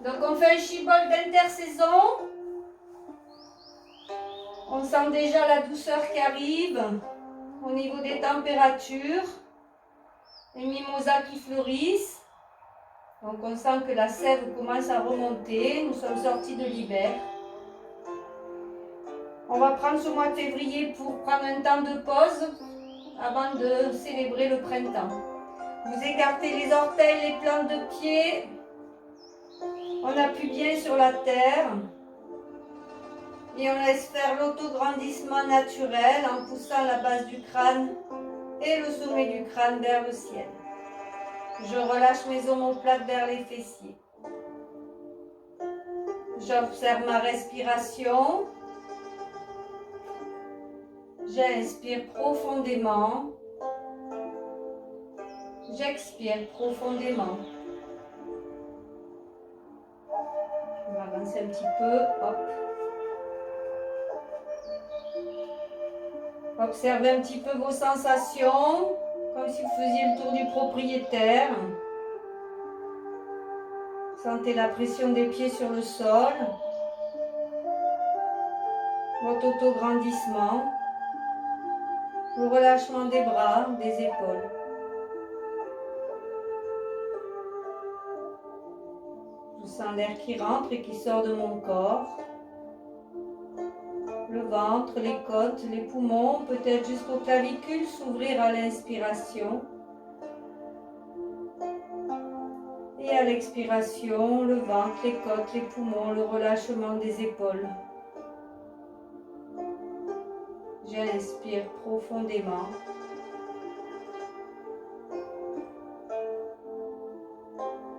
Donc on fait un chibol d'intersaison. On sent déjà la douceur qui arrive au niveau des températures. Les mimosas qui fleurissent. Donc on sent que la sève commence à remonter. Nous sommes sortis de l'hiver. On va prendre ce mois de février pour prendre un temps de pause avant de célébrer le printemps. Vous écartez les orteils, les plantes de pied. On appuie bien sur la terre. Et on laisse faire l'autograndissement naturel en poussant la base du crâne et le sommet du crâne vers le ciel. Je relâche mes omoplates vers les fessiers. J'observe ma respiration. J'inspire profondément. J'expire profondément. On va avancer un petit peu. Hop. Observez un petit peu vos sensations, comme si vous faisiez le tour du propriétaire. Sentez la pression des pieds sur le sol. Votre autograndissement. Le relâchement des bras, des épaules. Je sens l'air qui rentre et qui sort de mon corps. Le ventre, les côtes, les poumons, peut-être jusqu'aux clavicules s'ouvrir à l'inspiration. Et à l'expiration, le ventre, les côtes, les poumons, le relâchement des épaules. J'inspire profondément.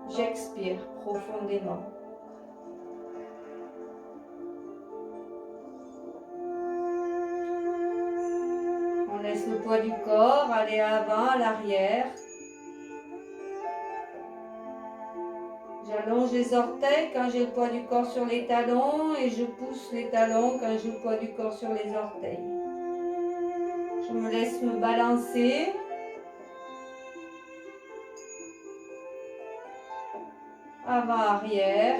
J'expire profondément. On laisse le poids du corps aller à l'avant, à l'arrière. J'allonge les orteils quand j'ai le poids du corps sur les talons et je pousse les talons quand j'ai le poids du corps sur les orteils. Je me laisse me balancer. Avant, arrière.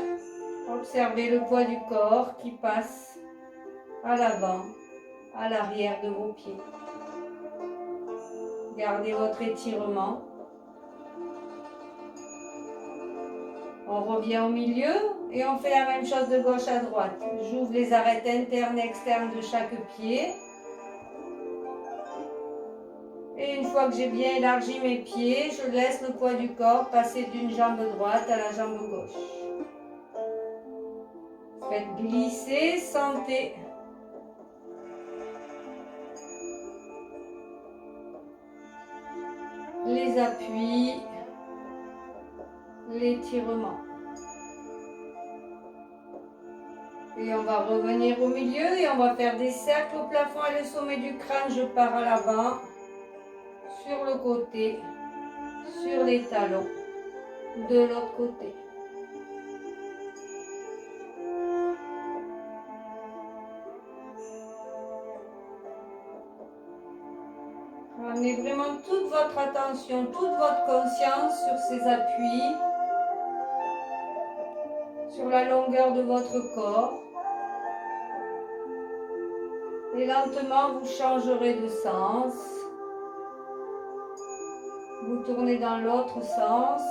Observez le poids du corps qui passe à l'avant, à l'arrière de vos pieds. Gardez votre étirement. On revient au milieu et on fait la même chose de gauche à droite. J'ouvre les arêtes internes et externes de chaque pied. Et une fois que j'ai bien élargi mes pieds, je laisse le poids du corps passer d'une jambe droite à la jambe gauche. Faites glisser, sentez. Les appuis, l'étirement. Et on va revenir au milieu et on va faire des cercles au plafond et le sommet du crâne. Je pars à l'avant, sur le côté, sur les talons, de l'autre côté. Ramenez vraiment toute votre attention, toute votre conscience sur ces appuis, sur la longueur de votre corps. Et lentement, vous changerez de sens. Vous tournez dans l'autre sens.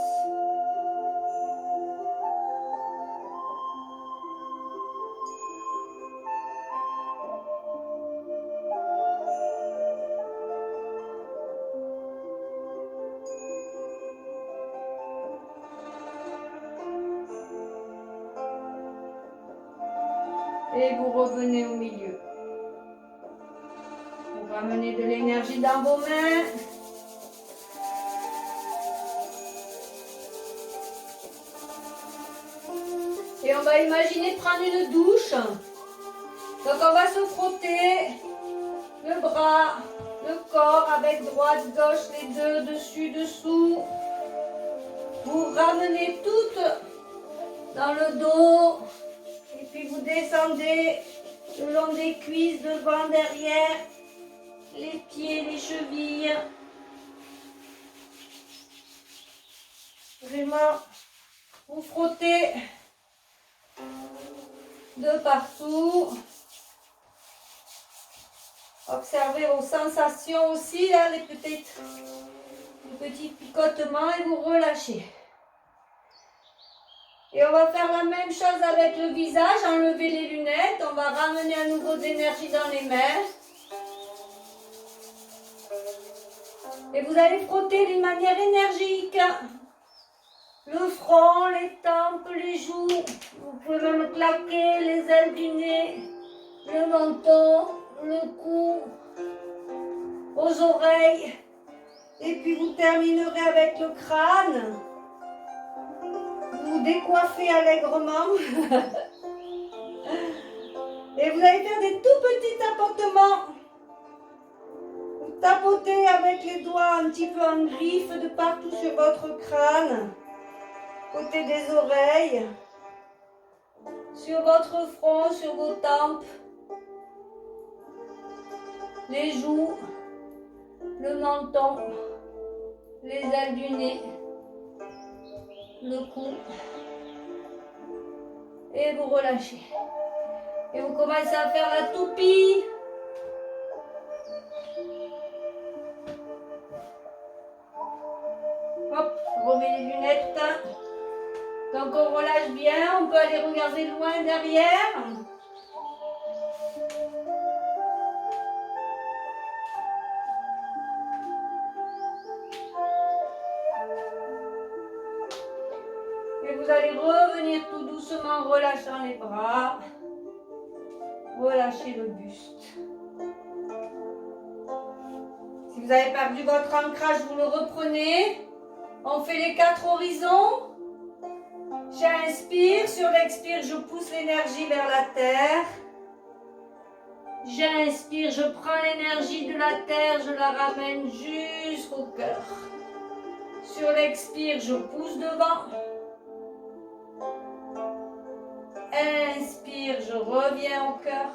Et vous revenez au milieu. Vous ramenez de l'énergie dans vos mains. Et on va imaginer prendre une douche. Donc on va se frotter le bras, le corps avec droite, gauche, les deux, dessus, dessous. Vous ramenez tout dans le dos. Et puis vous descendez le long des cuisses, devant, derrière, les pieds, les chevilles. Vraiment Vous frottez de partout. Observez vos sensations aussi, là, les petits picotements et vous relâchez. Et on va faire la même chose avec le visage, enlever les lunettes, on va ramener à nouveau d'énergie dans les mains. Et vous allez frotter d'une manière énergique. Le front, les tempes, les joues, vous pouvez même claquer les ailes du nez, le menton, le cou, aux oreilles. Et puis vous terminerez avec le crâne. Vous décoiffez allègrement. Et vous allez faire des tout petits tapotements. Vous tapotez avec les doigts un petit peu en griffe de partout sur votre crâne. Côté des oreilles. Sur votre front, sur vos tempes. Les joues. Le menton. Les ailes du nez. Le cou. Et vous relâchez. Et vous commencez à faire la toupie. Hop, on remet les lunettes. Donc on relâche bien, on peut aller regarder loin derrière. Et vous allez revenir tout doucement en relâchant les bras. Relâchez le buste. Si vous avez perdu votre ancrage, vous le reprenez. On fait les 4 horizons. J'inspire, sur l'expire, je pousse l'énergie vers la terre. J'inspire, je prends l'énergie de la terre, je la ramène jusqu'au cœur. Sur l'expire, je pousse devant. Inspire, je reviens au cœur.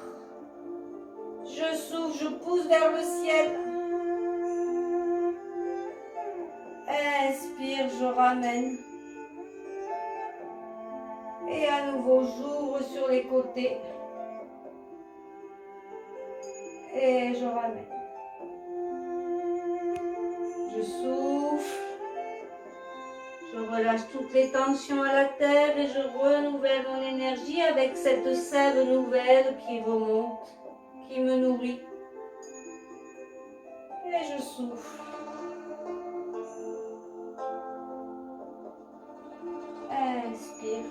Je souffle, je pousse vers le ciel. Inspire, je ramène. Et à nouveau, j'ouvre sur les côtés. Et je ramène. Je souffle. Je relâche toutes les tensions à la terre et je renouvelle mon énergie avec cette sève nouvelle qui remonte, qui me nourrit. Et je souffle. Inspire.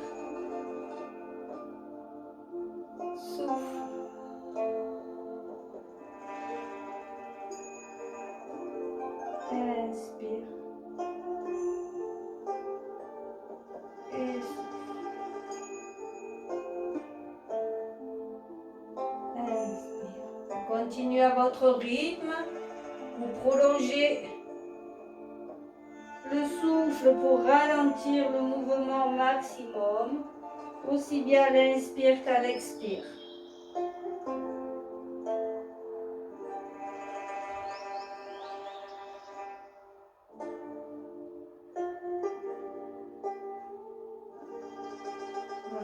Souffle. Inspire. Et souffle. Inspire. Continuez à votre rythme. Vous prolongez le souffle pour ralentir le mouvement au maximum, aussi bien à l'inspire qu'à l'expire.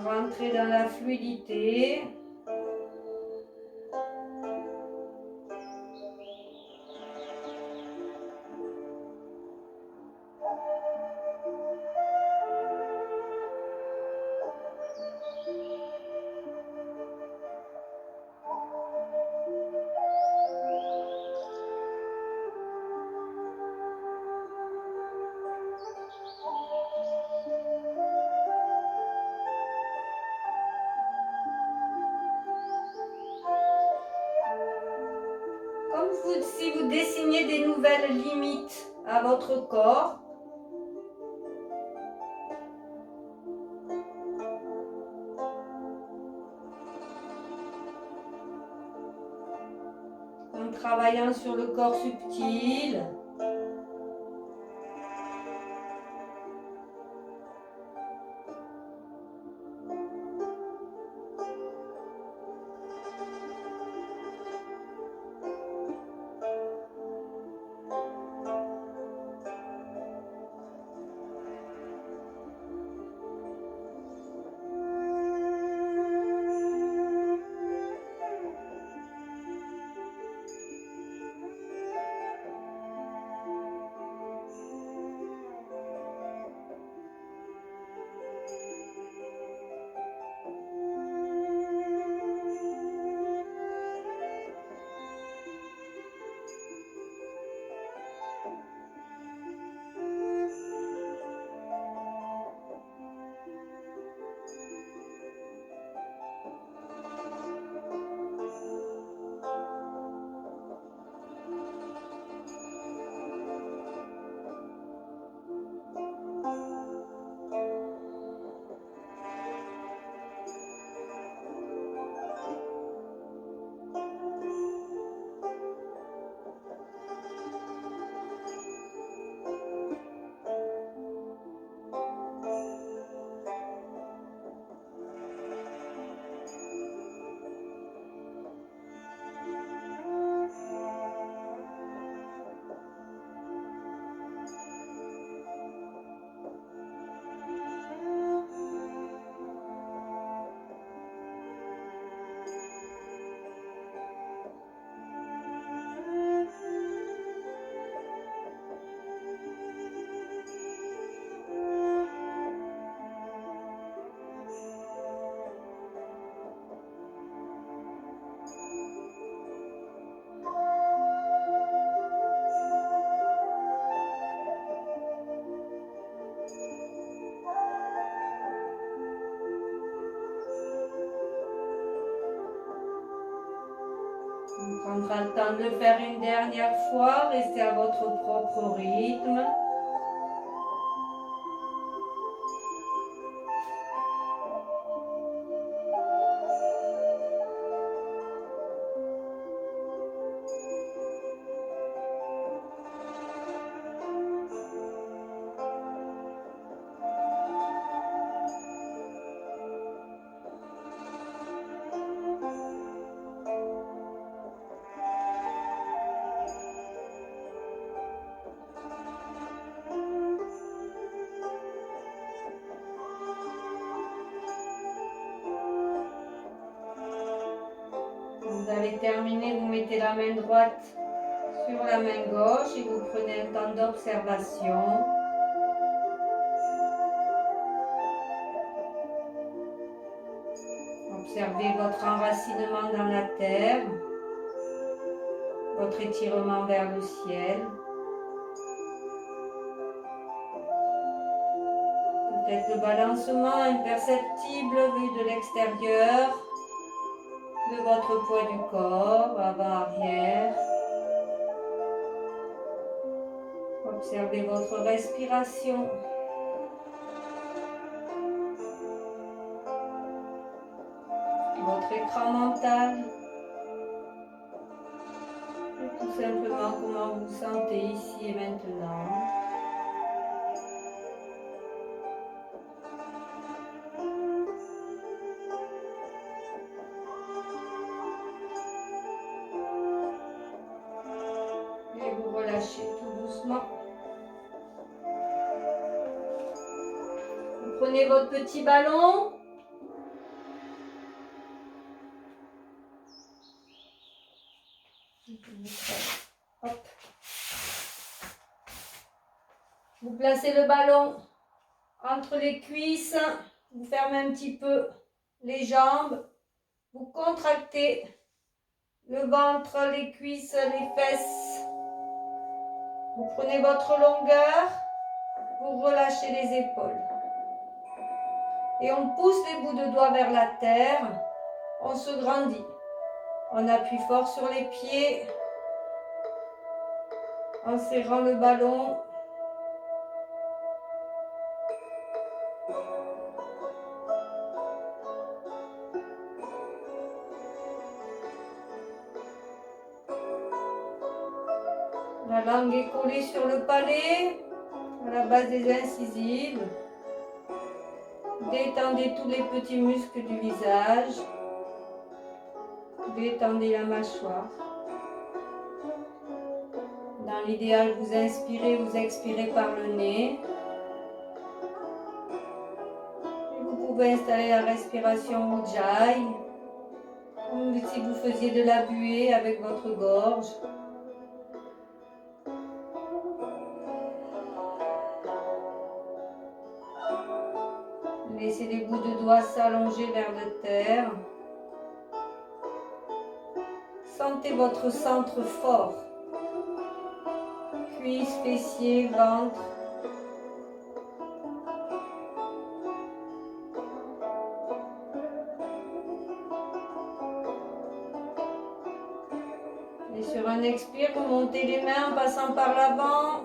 Rentrez dans la fluidité. Si vous dessinez des nouvelles limites à votre corps, en travaillant sur le corps subtil, prendra le temps de le faire une dernière fois. Restez à votre propre rythme. Vous avez terminé, vous mettez la main droite sur la main gauche et vous prenez un temps d'observation. Observez votre enracinement dans la terre, votre étirement vers le ciel. Peut-être le balancement imperceptible vu de l'extérieur de votre poids du corps, avant-arrière. Observez votre respiration. Votre écran mental. Et tout simplement comment vous vous sentez ici et maintenant. Et vous relâchez tout doucement. Vous prenez votre petit ballon. Hop. Vous placez le ballon entre les cuisses, vous fermez un petit peu les jambes, vous contractez le ventre, les cuisses, les fesses. Vous prenez votre longueur, vous relâchez les épaules. Et on pousse les bouts de doigts vers la terre, on se grandit. On appuie fort sur les pieds, en serrant le ballon. La langue est collée sur le palais, à la base des incisives. Détendez tous les petits muscles du visage. Détendez la mâchoire. Dans l'idéal, vous inspirez, vous expirez par le nez. Et vous pouvez installer la respiration Ujjayi, comme si vous faisiez de la buée avec votre gorge. Laissez les bouts de doigts s'allonger vers la terre. Sentez votre centre fort. Cuisses, fessiers, ventre. Et sur un expire, vous montez les mains en passant par l'avant.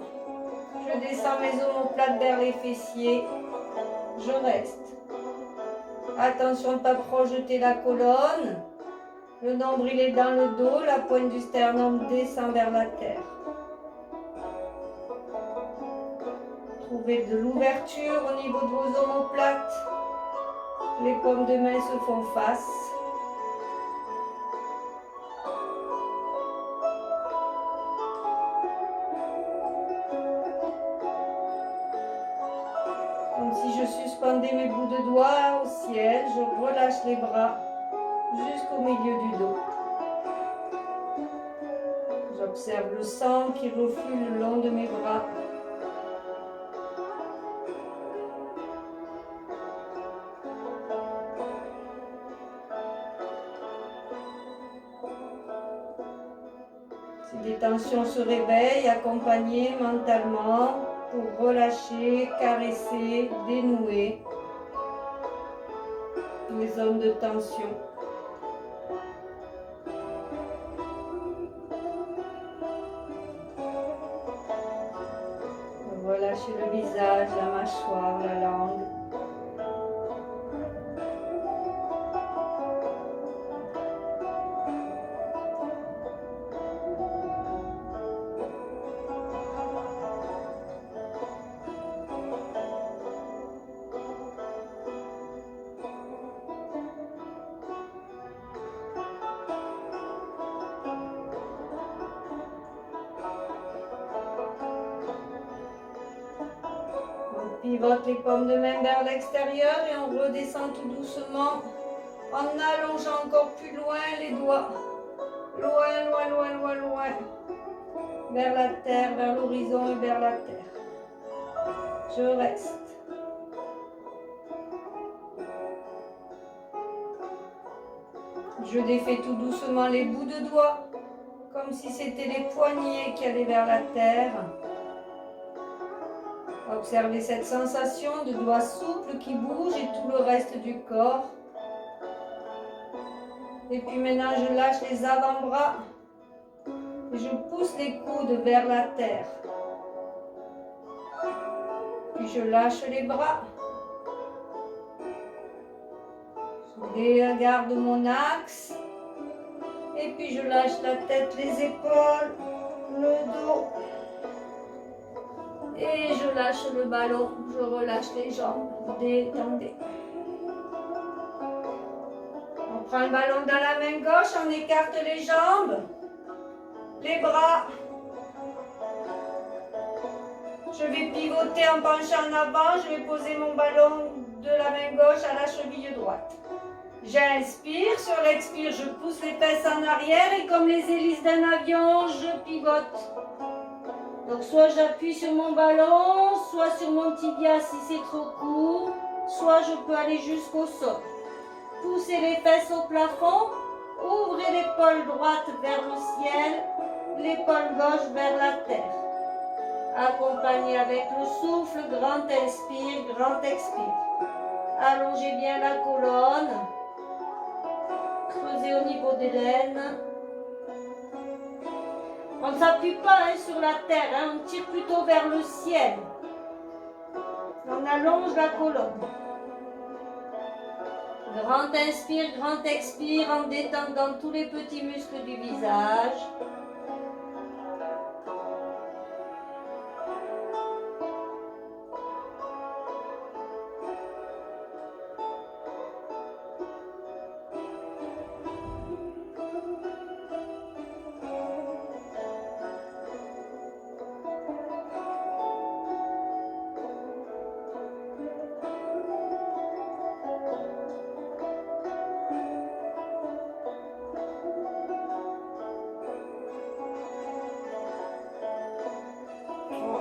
Je descends mes omoplates vers les fessiers. Je reste. Attention de ne pas projeter la colonne. Le nombril est dans le dos, la pointe du sternum descend vers la terre. Trouvez de l'ouverture au niveau de vos omoplates. Les paumes de main se font face. Comme si je suspendais mes bouts de doigts au ciel, je relâche les bras jusqu'au milieu du dos. J'observe le sang qui reflue le long de mes bras. Si des tensions se réveillent, accompagnez mentalement pour relâcher, caresser, dénouer les zones de tension. visage, la mâchoire, la langue. On pivote les paumes de main vers l'extérieur et on redescend tout doucement en allongeant encore plus loin les doigts. Loin, loin, loin, loin, loin. Vers la terre, vers l'horizon et vers la terre. Je reste. Je défais tout doucement les bouts de doigts, comme si c'était les poignets qui allaient vers la terre. Observez cette sensation de doigts souples qui bougent et tout le reste du corps. Et puis maintenant, je lâche les avant-bras et je pousse les coudes vers la terre. Puis je lâche les bras. Je garde mon axe. Et puis je lâche la tête, les épaules, le dos. Et je lâche le ballon. Je relâche les jambes. Détendez. On prend le ballon dans la main gauche, on écarte les jambes, les bras. Je vais pivoter en penchant en avant. Je vais poser mon ballon de la main gauche à la cheville droite. J'inspire, sur l'expire, je pousse les fesses en arrière et comme les hélices d'un avion, je pivote. Donc soit j'appuie sur mon ballon, soit sur mon tibia si c'est trop court, soit je peux aller jusqu'au sol. Poussez les fesses au plafond, ouvrez l'épaule droite vers le ciel, l'épaule gauche vers la terre. Accompagnez avec le souffle, grand inspire, grand expire. Allongez bien la colonne. Creusez au niveau des l'aine. On ne s'appuie pas sur la terre, on tire plutôt vers le ciel. On allonge la colonne. Grand inspire, grand expire en détendant tous les petits muscles du visage.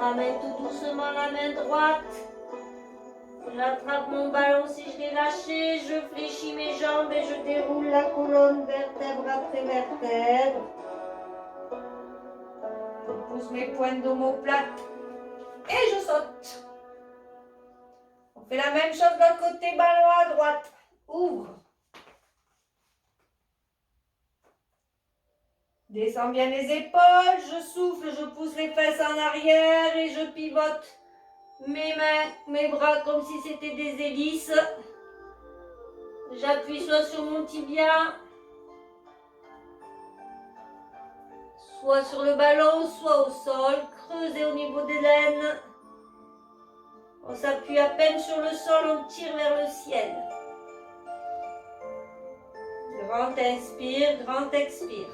Ramène tout doucement la main droite. J'attrape mon ballon si je l'ai lâché. Je fléchis mes jambes et je déroule la colonne vertèbre après vertèbre. Je pousse mes pointes d'omoplate et je saute. On fait la même chose de l'autre côté, ballon à droite. Ouvre. Descends bien les épaules, je souffle, je pousse les fesses en arrière et je pivote mes mains, mes bras comme si c'était des hélices. J'appuie soit sur mon tibia, soit sur le ballon, soit au sol. Creusez au niveau des l'aine. On s'appuie à peine sur le sol, on tire vers le ciel. Grand inspire, grand expire.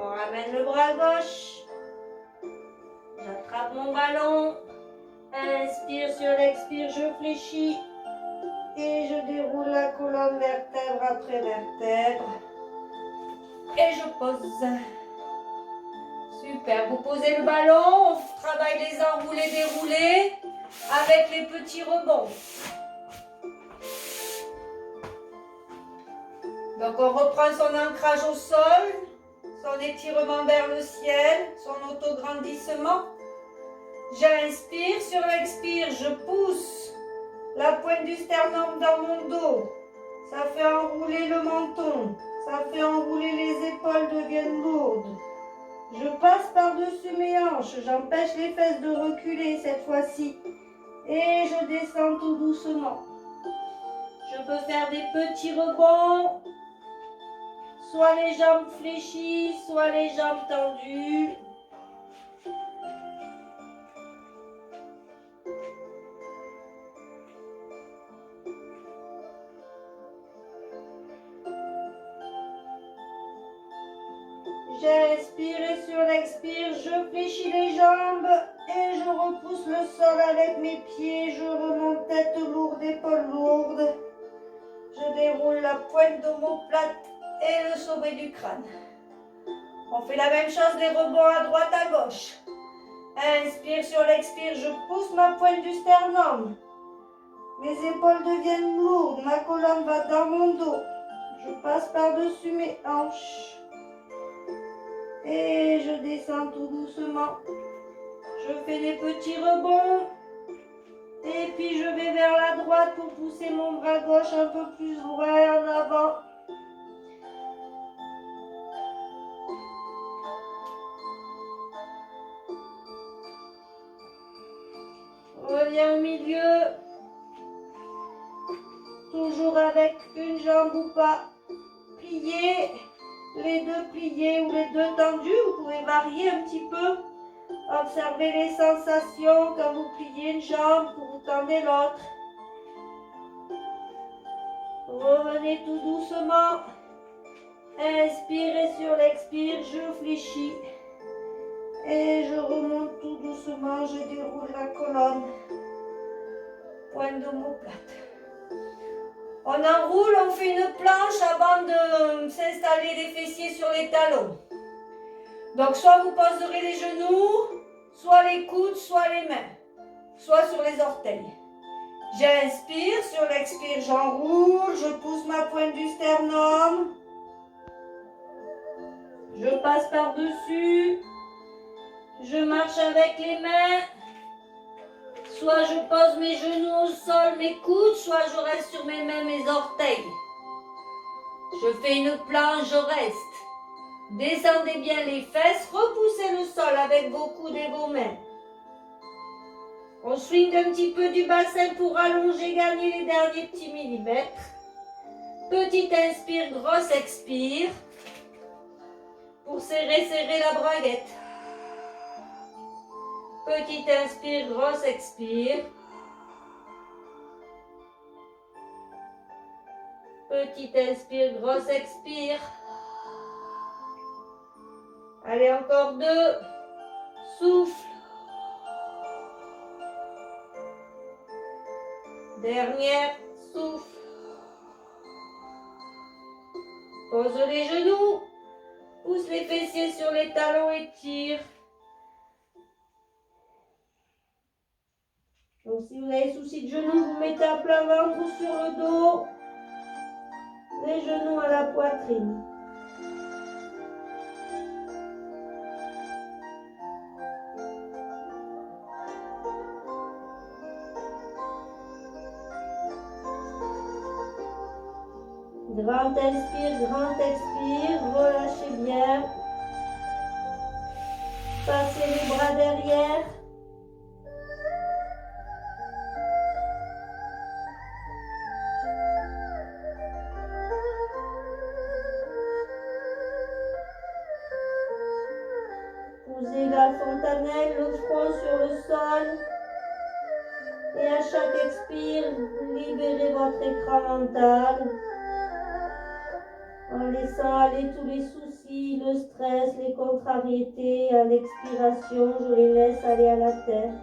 On ramène le bras gauche. J'attrape mon ballon. Inspire. Inspire sur l'expire, je fléchis. Et je déroule la colonne vertèbre après vertèbre. Et je pose. Super. Vous posez le ballon. On travaille les enroulés, déroulés avec les petits rebonds. Donc on reprend son ancrage au sol, son étirement vers le ciel, son autograndissement. J'inspire, sur l'expire, je pousse la pointe du sternum dans mon dos. Ça fait enrouler le menton, ça fait enrouler les épaules deviennent lourdes. Je passe par-dessus mes hanches, j'empêche les fesses de reculer cette fois-ci. Et je descends tout doucement. Je peux faire des petits rebonds. Soit les jambes fléchies, soit les jambes tendues. J'inspire et sur l'expire, je fléchis les jambes et je repousse le sol avec mes pieds. Je remonte tête lourde, épaules lourdes. Je déroule la pointe d'omoplate et le sommet du crâne. On fait la même chose, des rebonds à droite, à gauche. Inspire sur l'expire, je pousse ma pointe du sternum. Mes épaules deviennent lourdes, ma colonne va dans mon dos. Je passe par-dessus mes hanches. Et je descends tout doucement. Je fais des petits rebonds. Et puis je vais vers la droite pour pousser mon bras gauche un peu plus loin en avant. Reviens au milieu. Toujours avec une jambe ou pas. Pliez. Les deux pliés ou les deux tendus. Vous pouvez varier un petit peu. Observez les sensations quand vous pliez une jambe, que vous tendez l'autre. Revenez tout doucement. Inspirez sur l'expire, je fléchis. Et je remonte tout doucement, je déroule la colonne. Pointe d'omoplate. On enroule, on fait une planche avant de s'installer les fessiers sur les talons. Donc soit vous poserez les genoux, soit les coudes, soit les mains, soit sur les orteils. J'inspire, sur l'expire j'enroule, je pousse ma pointe du sternum. Je passe par-dessus, je marche avec les mains. Soit je pose mes genoux au sol, mes coudes, soit je reste sur mes mains, mes orteils. Je fais une planche, je reste. Descendez bien les fesses, repoussez le sol avec vos coudes et vos mains. On swing un petit peu du bassin pour allonger, gagner les derniers petits millimètres. Petite inspire, grosse expire. Pour serrer la braguette. Petite inspire, grosse expire. Petite inspire, grosse expire. Allez, encore deux. Souffle. Dernière, souffle. Pose les genoux. Pousse les fessiers sur les talons et tire. Donc si vous avez souci de genoux, vous mettez à plat ventre ou sur le dos. Les genoux à la poitrine. Grand inspire, grand expire, relâchez bien. Passez les bras derrière. Posez la fontanelle, le front sur le sol. Et à chaque expire, libérez votre écran mental. En laissant aller tous les soucis, le stress, les contrariétés, à l'expiration, je les laisse aller à la terre.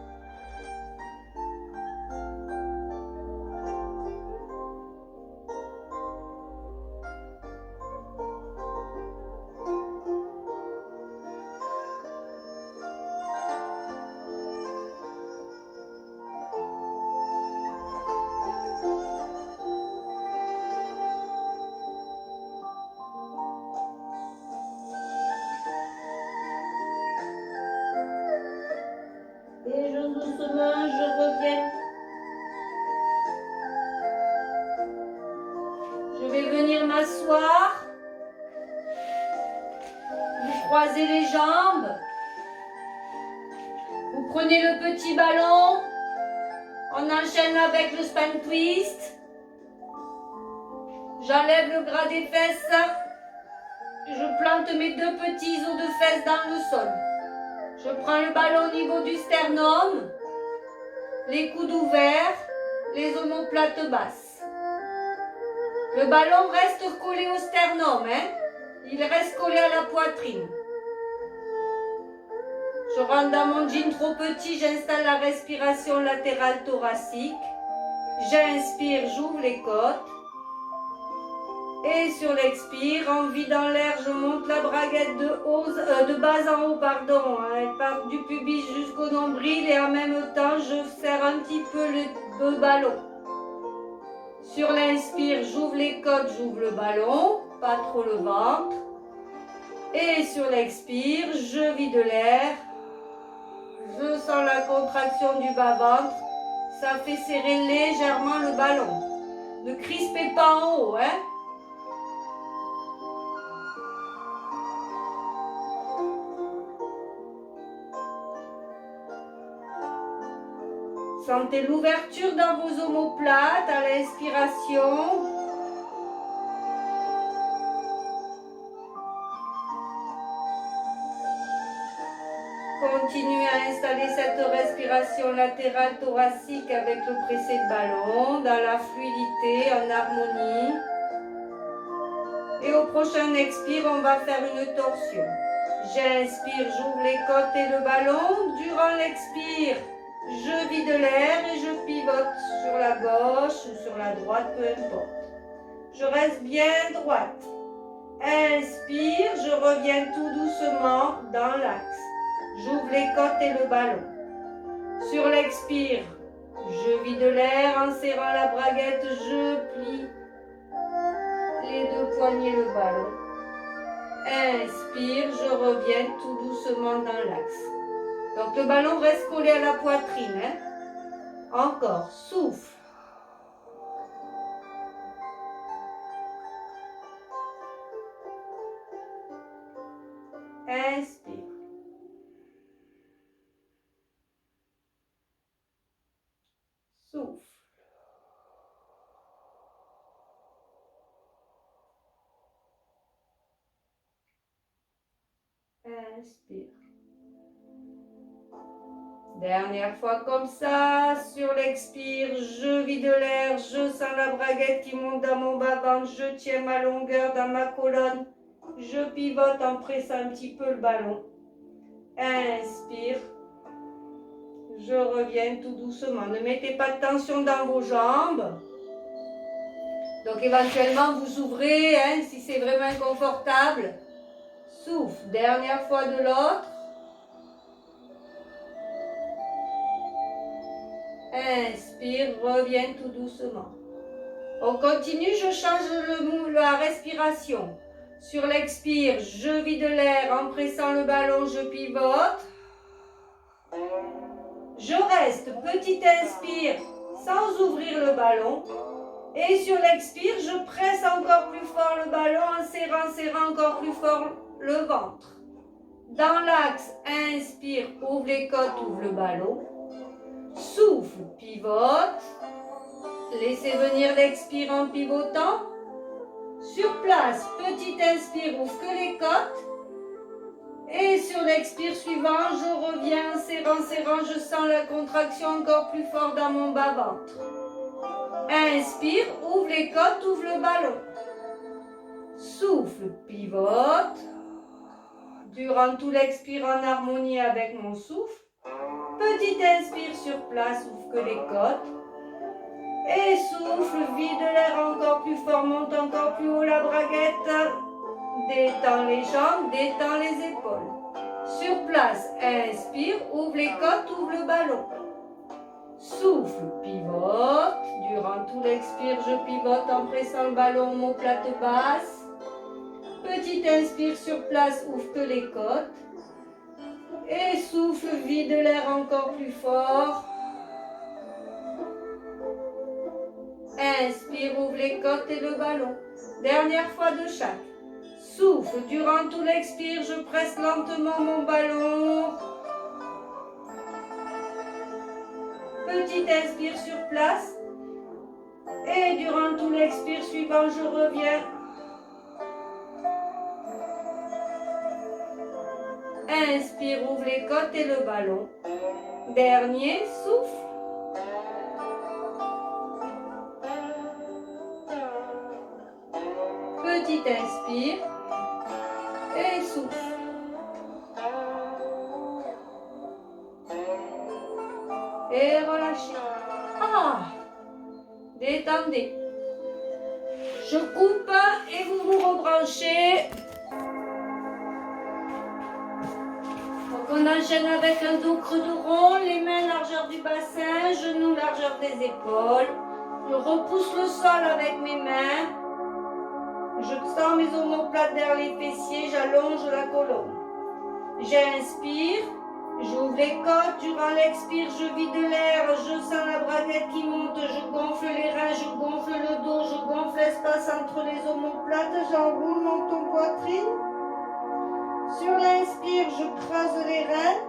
s'asseoir. Vous croisez les jambes. Vous prenez le petit ballon. On enchaîne avec le spine twist. J'enlève le gras des fesses. Je plante mes 2 petits os de fesses dans le sol. Je prends le ballon au niveau du sternum. Les coudes ouverts. Les omoplates basses. Le ballon reste collé au sternum. Il reste collé à la poitrine. Je rentre dans mon jean trop petit, j'installe la respiration latérale thoracique. J'inspire, j'ouvre les côtes. Et sur l'expire, en vidant l'air, je monte la braguette de bas en haut, pardon. Elle part du pubis jusqu'au nombril et en même temps, je serre un petit peu le ballon. Sur l'inspire, j'ouvre les côtes, j'ouvre le ballon, pas trop le ventre. Et sur l'expire, je vide l'air. Je sens la contraction du bas-ventre. Ça fait serrer légèrement le ballon. Ne crispez pas en haut, Sentez l'ouverture dans vos omoplates à l'inspiration. Continuez à installer cette respiration latérale thoracique avec le pressé de ballon, dans la fluidité, en harmonie. Et au prochain expire, on va faire une torsion. J'inspire, j'ouvre les côtes et le ballon. Durant l'expire, je vide l'air et je pivote sur la gauche ou sur la droite, peu importe. Je reste bien droite. Inspire, je reviens tout doucement dans l'axe. J'ouvre les côtes et le ballon. Sur l'expire, je vide l'air en serrant la braguette, je plie les 2 poignets le ballon. Inspire, je reviens tout doucement dans l'axe. Donc le ballon reste collé à la poitrine. Encore, souffle. Inspire. Souffle. Inspire. Dernière fois comme ça. Sur l'expire, je vide l'air. Je sens la braguette qui monte dans mon bas-ventre. Je tiens ma longueur dans ma colonne. Je pivote en pressant un petit peu le ballon. Inspire. Je reviens tout doucement. Ne mettez pas de tension dans vos jambes. Donc éventuellement vous ouvrez si c'est vraiment inconfortable. Souffle. Dernière fois de l'autre. Inspire, reviens tout doucement. On continue, je change la respiration. Sur l'expire, je vide l'air en pressant le ballon, je pivote. Je reste, petit inspire, sans ouvrir le ballon. Et sur l'expire, je presse encore plus fort le ballon en serrant encore plus fort le ventre. Dans l'axe, inspire, ouvre les côtes, ouvre le ballon. Souffle, pivote. Laissez venir l'expire en pivotant. Sur place, petit inspire, ouvre que les côtes. Et sur l'expire suivant, je reviens en serrant, je sens la contraction encore plus fort dans mon bas-ventre. Inspire, ouvre les côtes, ouvre le ballon. Souffle, pivote. Durant tout l'expire en harmonie avec mon souffle. Petit inspire sur place, ouvre que les côtes. Et souffle, vide l'air encore plus fort, monte encore plus haut la braguette. Détends les jambes, détends les épaules. Sur place, inspire, ouvre les côtes, ouvre le ballon. Souffle, pivote. Durant tout l'expire, je pivote en pressant le ballon, omoplate basse. Petit inspire sur place, ouvre que les côtes. Et souffle, vide l'air encore plus fort. Inspire, ouvre les côtes et le ballon. Dernière fois de chaque. Souffle. Durant tout l'expire, je presse lentement mon ballon. Petit inspire sur place. Et durant tout l'expire suivant, je reviens. Inspire, ouvre les côtes et le ballon. Dernier, souffle. Petit inspire et souffle. Et relâchez. Ah! Détendez. Je coupe et vous vous rebranchez. Donc on enchaîne avec un dos creux de rond, les mains largeur du bassin, genoux largeur des épaules. Je repousse le sol avec mes mains. Je tends mes omoplates vers les fessiers, j'allonge la colonne. J'inspire, j'ouvre les côtes, durant l'expire, je vide l'air, je sens la braguette qui monte, je gonfle les reins, je gonfle le dos, je gonfle l'espace entre les omoplates, j'enroule mon menton poitrine. Sur l'inspire, je creuse les reins,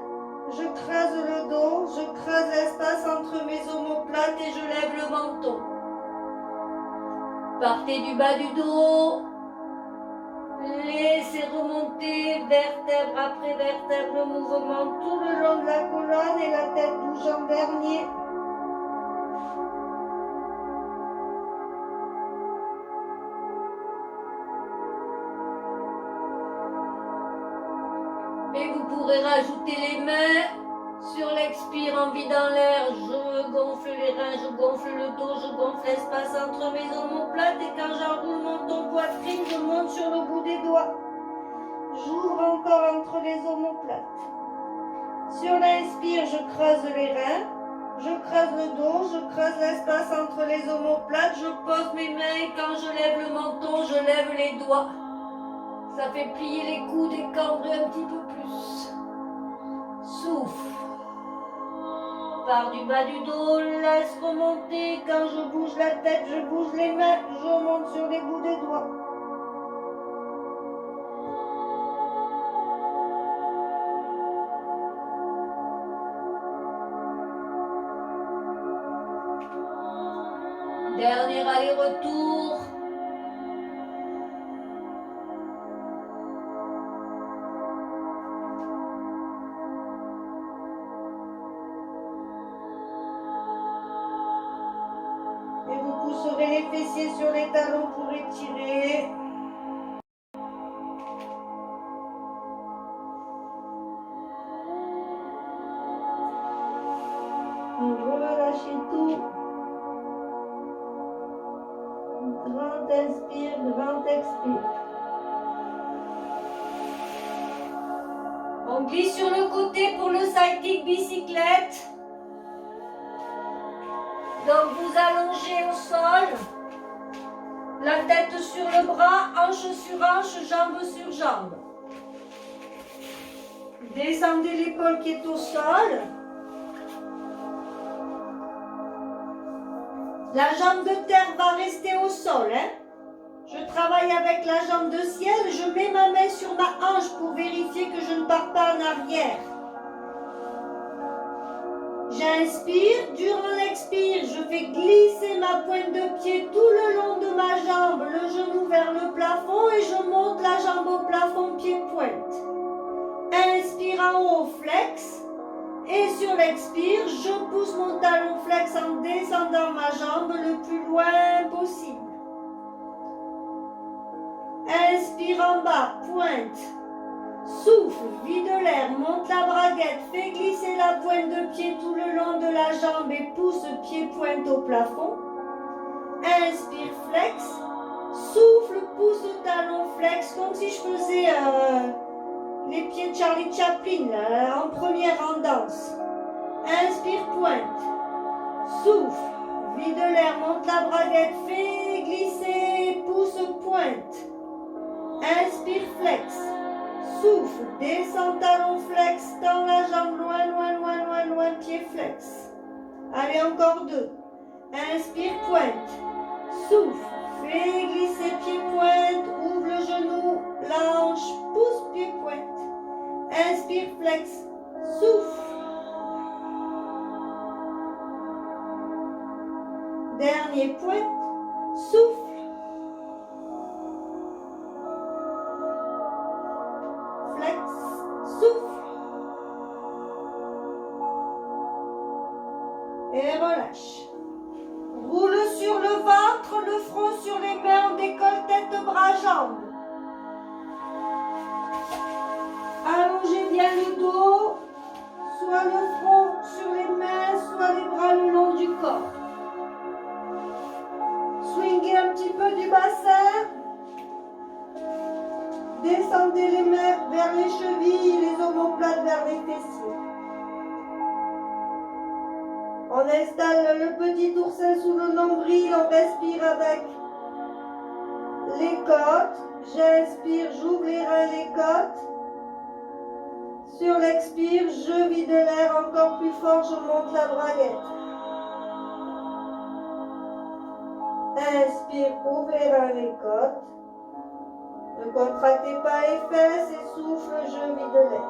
je creuse le dos, je creuse l'espace entre mes omoplates et je lève le menton. Partez du bas du dos, laissez remonter vertèbre après vertèbre le mouvement tout le long de la colonne et la tête bouge en dernier. Et vous pourrez rajouter les mains. Sur l'expire, en vidant l'air, je gonfle les reins, je gonfle le dos, je gonfle l'espace entre mes omoplates et quand j'enroule mon menton poitrine, je monte sur le bout des doigts. J'ouvre encore entre les omoplates. Sur l'inspire, je creuse les reins, je creuse le dos, je creuse l'espace entre les omoplates, je pose mes mains et quand je lève le menton, je lève les doigts. Ça fait plier les coudes et cambrer un petit peu plus. Souffle. Par du bas du dos, laisse remonter. Quand je bouge la tête, je bouge les mains, je monte sur les bouts des doigts. Dernier aller-retour. Pousserez les fessiers sur les talons pour étirer. Relâchez tout. Grand inspire, grand expire. On glisse sur le côté pour le sidekick bicyclette. Donc vous allongez au sol, la tête sur le bras, hanche sur hanche, jambe sur jambe. Descendez l'épaule qui est au sol. La jambe de terre va rester au sol. Je travaille avec la jambe de ciel, je mets ma main sur ma hanche pour vérifier que je ne pars pas en arrière. J'inspire, durant l'expire, je fais glisser ma pointe de pied tout le long de ma jambe, le genou vers le plafond et je monte la jambe au plafond pied-pointe. Inspire en haut, flex. Et sur l'expire, je pousse mon talon flex en descendant ma jambe le plus loin possible. Inspire en bas, pointe. Souffle, vide l'air, monte la braguette, fais glisser la pointe de pied tout le long de la jambe et pousse pied-pointe au plafond. Inspire, flex. Souffle, pousse le talon flex, comme si je faisais les pieds de Charlie Chaplin là, en première en danse. Inspire, pointe. Souffle, vide l'air, monte la braguette, fais glisser, pousse, pointe. Inspire, flex. Souffle, descends talon flex, tends la jambe loin, loin, loin, loin, loin, pied flex. Allez, encore deux. Inspire, pointe. Souffle, Fais glisser pied-pointe, ouvre le genou, la hanche, pousse pied-pointe. Inspire, flex, souffle. Dernier pointe, souffle. Flex, souffle. Et relâche. Roule sur le ventre, le front sur les mains, on décolle tête, bras, jambes. Allongez bien le dos, soit le front sur les mains, soit les bras le long du corps. Swingez un petit peu du bassin. Descendez les mains vers les chevilles, les omoplates vers les fessiers. On installe le petit oursin sous le nombril, on respire avec les côtes. J'inspire, j'ouvre les reins, les côtes. Sur l'expire, je vide l'air encore plus fort, je monte la braguette. Inspire, ouvre les reins, les côtes. Ne contractez pas les fesses et souffle, je vide l'air.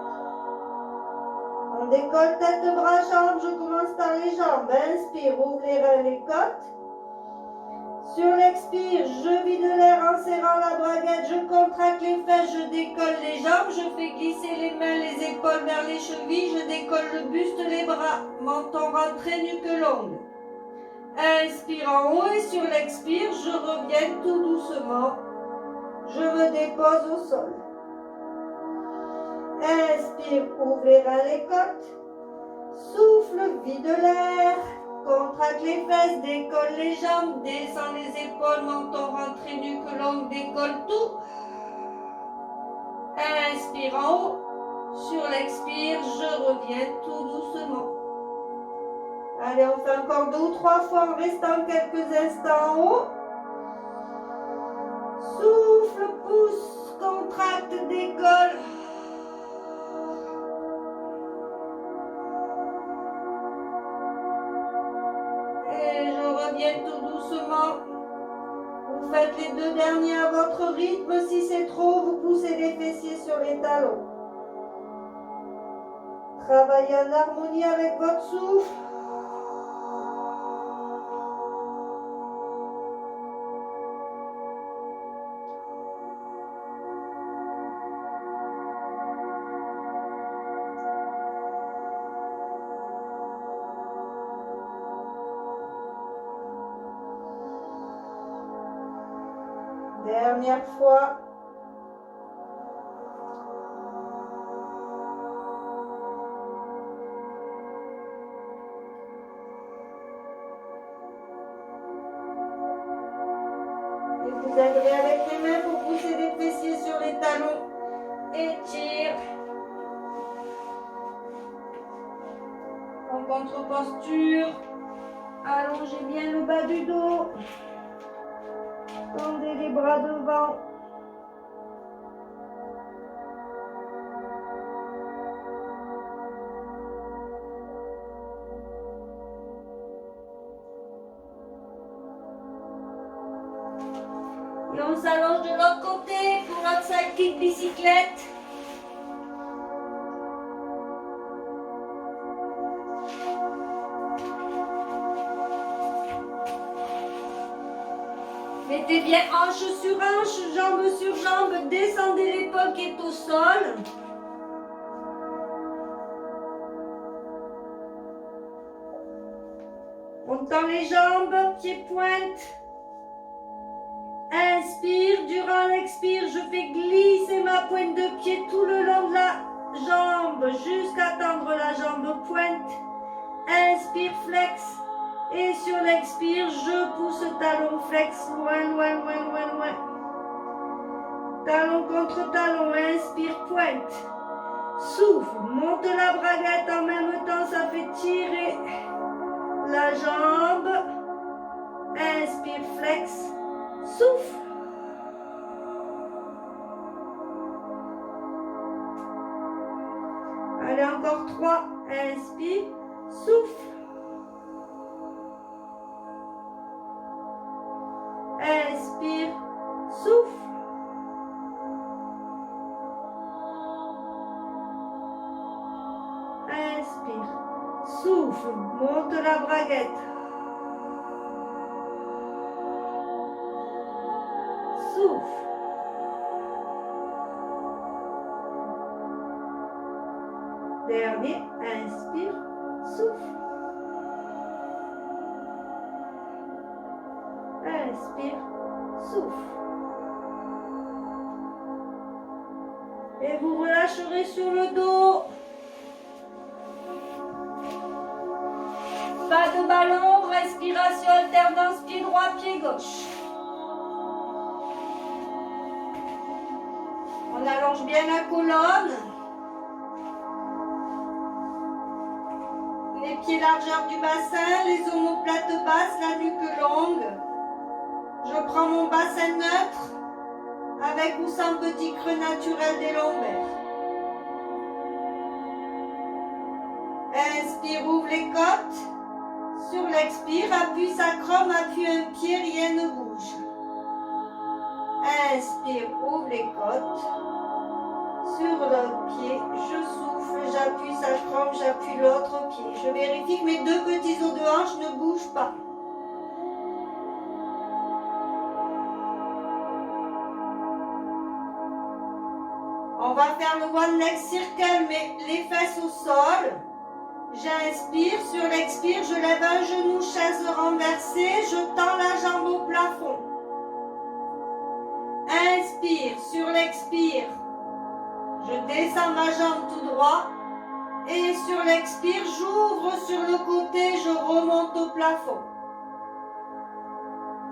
On décolle tête, bras, jambes, je commence par les jambes. Inspire, ouvre les reins, les côtes. Sur l'expire, je vide l'air en serrant la braguette, je contracte les fesses, je décolle les jambes, je fais glisser les mains, les épaules vers les chevilles, je décolle le buste, les bras, menton rentré, nuque longue. Inspire en haut et sur l'expire, je reviens tout doucement. Je me dépose au sol. Inspire, ouvre les reins, les côtes. Souffle, vide l'air. Contracte les fesses, décolle les jambes, descend les épaules, menton rentré, nuque longue, décolle tout. Inspire en haut. Sur l'expire, je reviens tout doucement. Allez, on fait encore 2 ou 3 fois en restant quelques instants en haut. Souffle, pousse, contracte, décolle. Et je reviens tout doucement. Vous faites les 2 derniers à votre rythme. Si c'est trop, vous poussez les fessiers sur les talons. Travaillez en harmonie avec votre souffle. Dernière fois. Et vous aiderez avec les mains pour pousser les fessiers sur les talons. Étire. En contre-posture. Allongez bien le bas du dos. Tendez les bras devant. Et on s'allonge de l'autre côté pour notre sidekick bicyclette. Mettez bien hanche sur hanche, jambe sur jambe, descendez l'épaule qui est au sol. On tend les jambes, pieds-pointe. Inspire, durant l'expire, je fais glisser ma pointe de pied tout le long de la jambe jusqu'à tendre la jambe pointe. Inspire, flex. Et sur l'expire, je pousse talon flex, loin, loin, loin, loin, loin. Talon contre talon, inspire, pointe. Souffle, monte la braguette en même temps, ça fait tirer la jambe. Inspire, flex, souffle. Allez, encore 3, inspire, souffle. Inspire. Inspire, souffle. Inspire, souffle, monte la braguette. Souffle. Dernier, inspire, souffle. Inspire, souffle. Et vous relâcherez sur le dos. Pas de ballon, respiration alternance, pied droit, pied gauche. On allonge bien la colonne. Les pieds largeur du bassin, les omoplates basses, la nuque longue. Je prends mon bassin neutre avec ou sans petit creux naturel des lombaires. Inspire, ouvre les côtes. Sur l'expire, appuie sacrum, appuie un pied, rien ne bouge. Inspire, ouvre les côtes. Sur l'autre pied, je souffle, j'appuie sacrum, j'appuie l'autre pied. Je vérifie que mes deux petits os de hanche ne bougent pas. On va faire le one leg circle, mais les fesses au sol. J'inspire, sur l'expire, je lève un genou, chaise renversée, je tends la jambe au plafond. Inspire, sur l'expire, je descends ma jambe tout droit. Et sur l'expire, j'ouvre sur le côté, je remonte au plafond.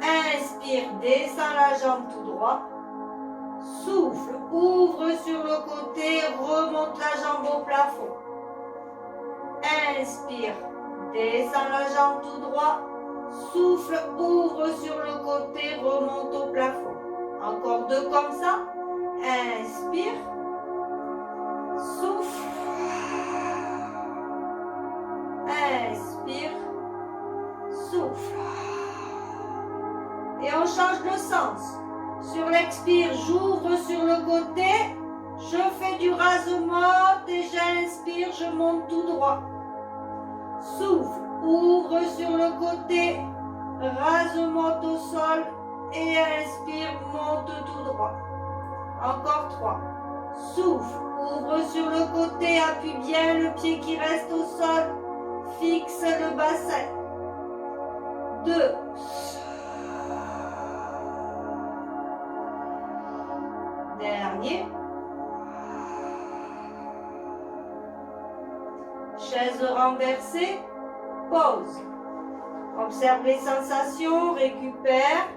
Inspire, descends la jambe tout droit. Souffle, ouvre sur le côté, remonte la jambe au plafond. Inspire, descends la jambe tout droit. Souffle, ouvre sur le côté, remonte au plafond. Encore deux comme ça. Inspire. Souffle. Inspire. Souffle. Et on change de sens. Sur l'expire, j'ouvre sur le côté. Je fais du rasement et j'inspire, je monte tout droit. Souffle, ouvre sur le côté, rasement au sol et inspire, monte tout droit. Encore 3. Souffle, ouvre sur le côté, appuie bien le pied qui reste au sol, fixe le bassin. 2. Dernier. Chaise renversée, pause. Observe les sensations, récupère.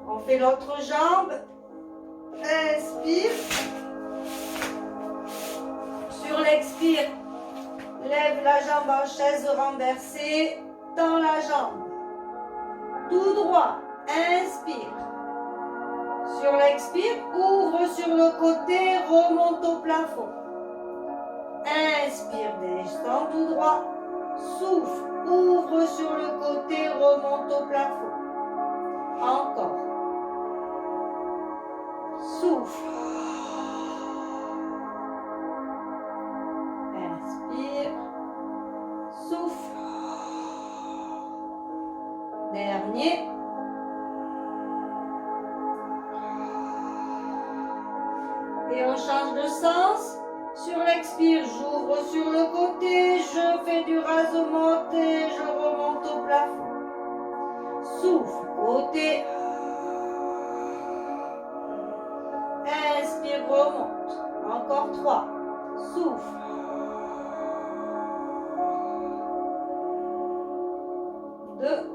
On fait l'autre jambe. Inspire. Sur l'expire, lève la jambe en chaise renversée, tends la jambe. Tout droit, inspire. Sur l'expire, ouvre sur le côté, remonte au plafond. Inspire, descends tout droit. Souffle, ouvre sur le côté, remonte au plafond. Encore. Souffle. Inspire. Souffle. Dernier. Et on change de sens. Sur l'expire, j'ouvre sur le côté, je fais du rasement et je remonte au plafond. Souffle, côté. Inspire, remonte. Encore 3. Souffle. Deux.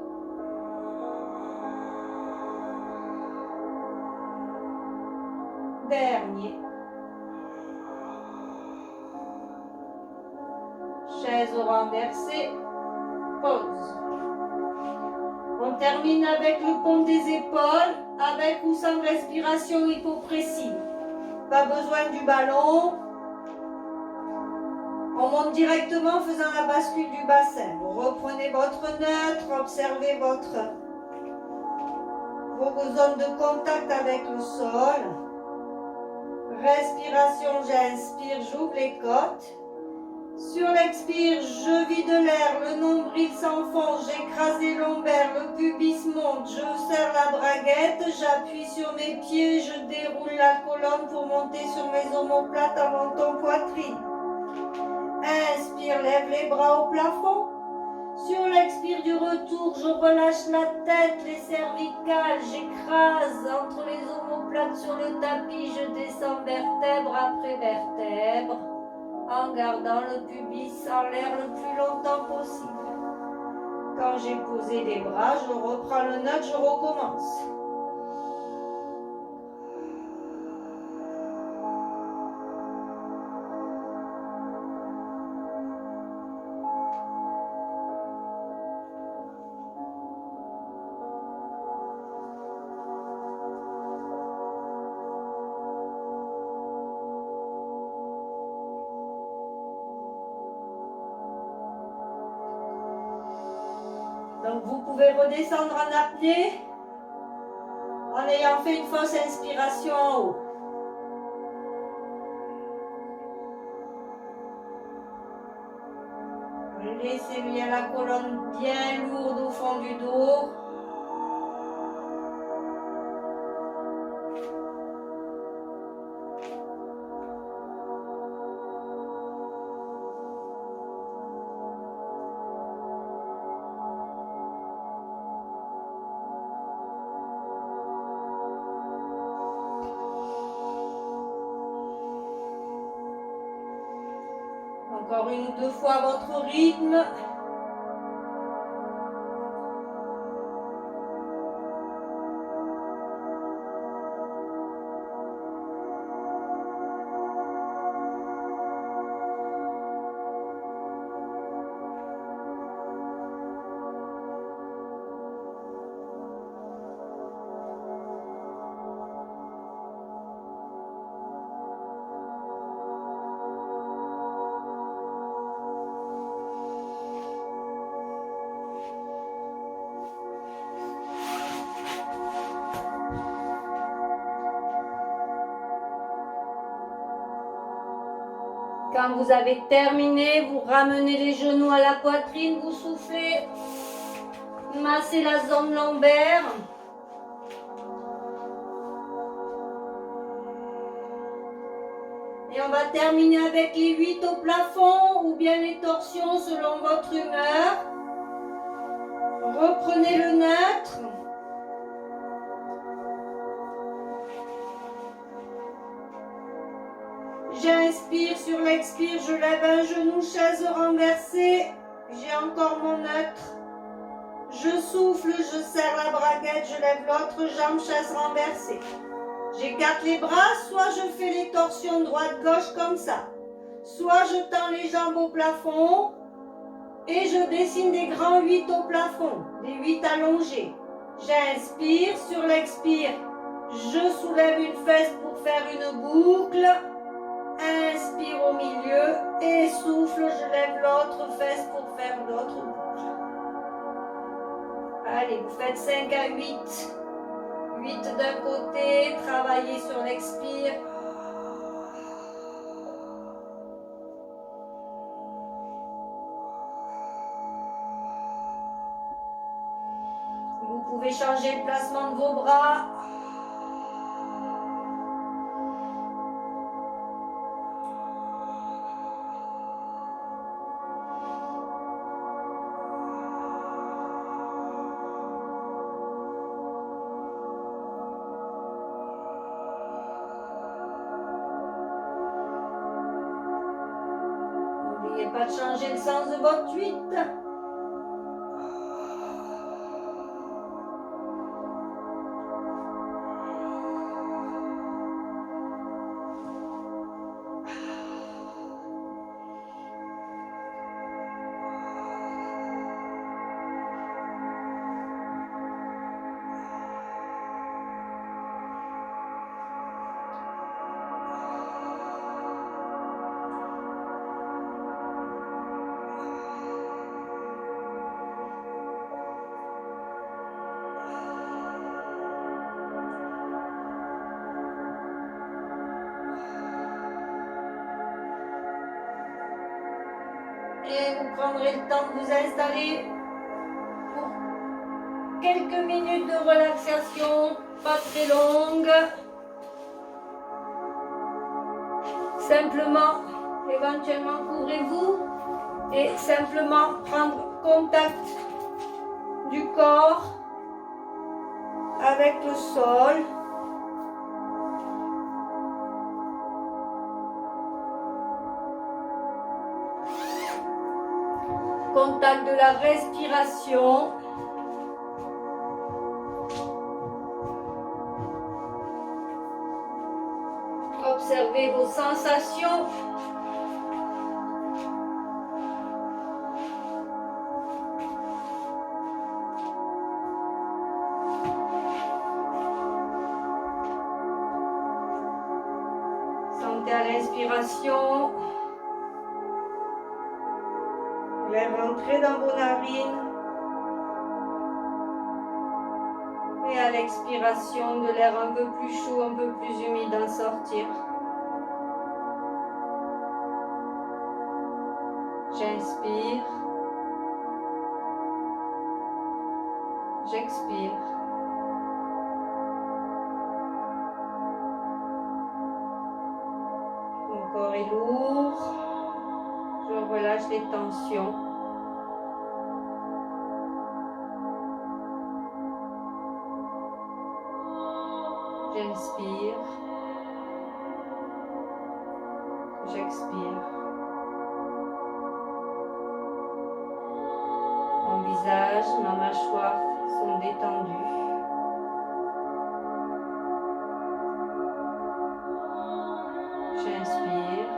Dernier. Chaise renversée, pause. On termine avec le pont des épaules, avec ou sans respiration hypopressive. Pas besoin du ballon. On monte directement en faisant la bascule du bassin. Vous reprenez votre neutre, observez vos zones de contact avec le sol. Respiration, j'inspire, j'ouvre les côtes. Sur l'expire, je vide l'air, le nombril s'enfonce, j'écrase les lombaires, le pubis monte, je serre la braguette, j'appuie sur mes pieds, je déroule la colonne pour monter sur mes omoplates avant ton poitrine. Inspire, lève les bras au plafond. Sur l'expire du retour, je relâche la tête, les cervicales, j'écrase entre les omoplates sur le tapis, je descends vertèbre après vertèbre, en gardant le pubis en l'air le plus longtemps possible. Quand j'ai posé les bras, je reprends le neutre, je recommence. Donc vous pouvez redescendre en apnée en ayant fait une fausse inspiration en haut. Laissez bien la colonne bien lourde au fond du dos. Encore une ou deux fois votre rythme. Quand vous avez terminé, vous ramenez les genoux à la poitrine, vous soufflez, massez la zone lombaire. Et on va terminer avec les 8 au plafond ou bien les torsions selon votre humeur. Reprenez le neutre. J'inspire, sur l'expire, je lève un genou, chaise renversée. J'ai encore mon neutre. Je souffle, je serre la braguette, je lève l'autre jambe, chaise renversée. J'écarte les bras, soit je fais les torsions droite-gauche comme ça. Soit je tends les jambes au plafond et je dessine des grands 8 au plafond, des 8 allongés. J'inspire, sur l'expire, je soulève une fesse pour faire une boucle. Inspire au milieu et souffle, je lève l'autre fesse pour faire l'autre boucle. Allez, vous faites 5 à 8. 8 d'un côté, travaillez sur l'expire. Vous pouvez changer le placement de vos bras. N'oubliez pas de changer le sens de votre 8. Et vous prendrez le temps de vous installer pour quelques minutes de relaxation, pas très longue. Simplement, éventuellement, couvrez-vous et simplement prendre contact du corps avec le sol. Contact de la respiration. Observez vos sensations. Sentez à l'inspiration l'air rentrer dans vos narines et à l'expiration de l'air un peu plus chaud, un peu plus humide en sortir. J'inspire, j'expire. Mon corps est lourd. Je relâche les tensions. J'inspire. J'expire. Mon visage, ma mâchoire sont détendus. J'inspire.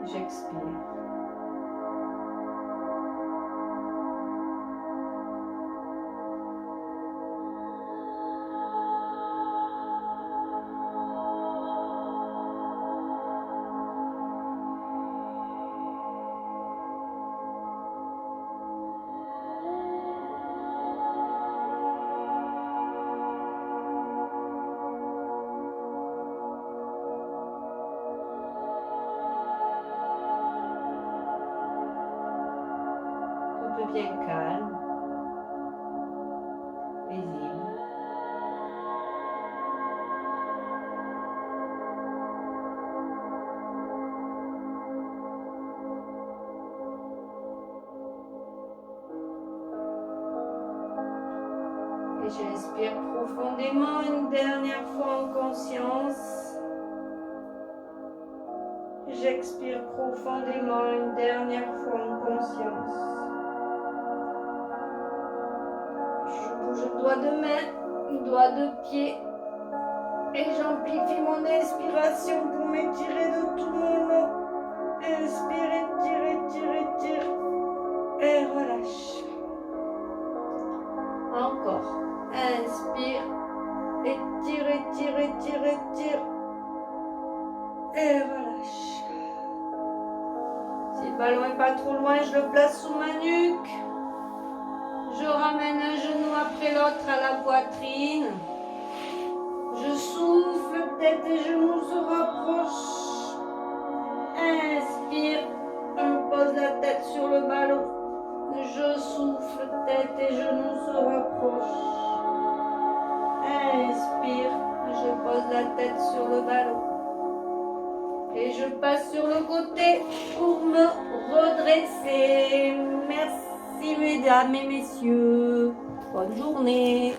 J'expire. Devient calme, paisible. Et j'inspire profondément une dernière fois en conscience. J'expire profondément une dernière fois en conscience. Je doigt de main, doigt de pied. Et j'amplifie mon inspiration pour m'étirer de tout mon long. Inspire, étire, étire, étire. Et relâche. Encore. Inspire. Étire, étire, étire, étire. Et relâche. Si le ballon n'est pas trop loin, je le place sous ma nuque. Je ramène un genou après l'autre à la poitrine. Je souffle, tête et genoux se rapprochent. Inspire, je pose la tête sur le ballon. Je souffle, tête et genoux se rapprochent. Inspire, je pose la tête sur le ballon. Et je passe sur le côté pour me redresser. Merci mesdames et messieurs. Bonne journée.